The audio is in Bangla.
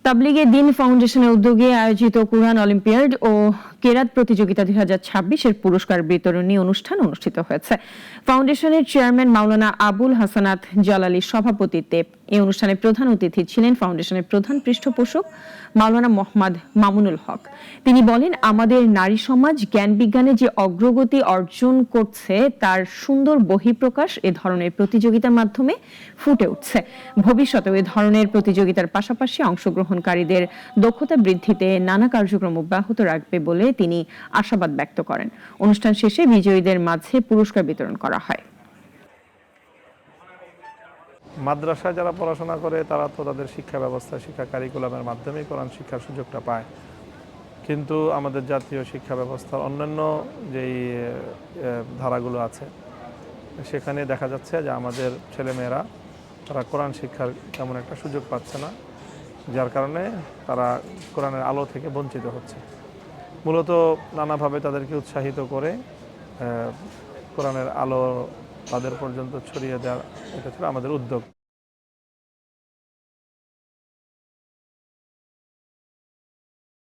তাবলিগে দিন ফাউন্ডেশনের উদ্যোগে আয়োজিত কুরআন অলিম্পিয়াড ও কেরাত প্রতিযোগিতা 2026 এর পুরস্কার বিতরণী অনুষ্ঠান অনুষ্ঠিত হয়েছে। ফাউন্ডেশনের চেয়ারম্যান মাওলানা আবুল হাসানাত জালালির সভাপতিত্বে এই অনুষ্ঠানে প্রধান অতিথি ছিলেন ফাউন্ডেশনের প্রধান পৃষ্ঠপোষক মাওলানা মোহাম্মদ মামুনুল হক। তিনি বলেন, আমাদের নারী সমাজ জ্ঞান বিজ্ঞানে যে অগ্রগতি অর্জন করছে তার সুন্দর বহিঃপ্রকাশ এ ধরনের প্রতিযোগিতার মাধ্যমে ফুটে উঠছে। ভবিষ্যতেও এ ধরনের প্রতিযোগিতার পাশাপাশি অংশগ্রহণকারীদের দক্ষতা বৃদ্ধিতে নানা কার্যক্রম অব্যাহত রাখবে বলে তিনি আশাবাদ ব্যক্ত করেন। অনুষ্ঠান শেষে বিজয়ীদের মাঝে পুরস্কার বিতরণ করা হয়। মাদ্রাসায় যারা পড়াশোনা করে তারা তো তাদের শিক্ষা ব্যবস্থা, শিক্ষা কারিকুলামের মাধ্যমেই কোরআন শিক্ষার সুযোগটা পায়, কিন্তু আমাদের জাতীয় শিক্ষা ব্যবস্থার অন্যান্য যেই ধারাগুলো আছে সেখানে দেখা যাচ্ছে যে আমাদের ছেলেমেয়েরা তারা কোরআন শিক্ষার তেমন একটা সুযোগ পাচ্ছে না, যার কারণে তারা কোরআনের আলো থেকে বঞ্চিত হচ্ছে। মূলত নানাভাবে তাদেরকে উৎসাহিত করে কোরআনের আলো তাদের পর্যন্ত ছড়িয়ে দেওয়া, এটা ছিল আমাদের উদ্যোগ।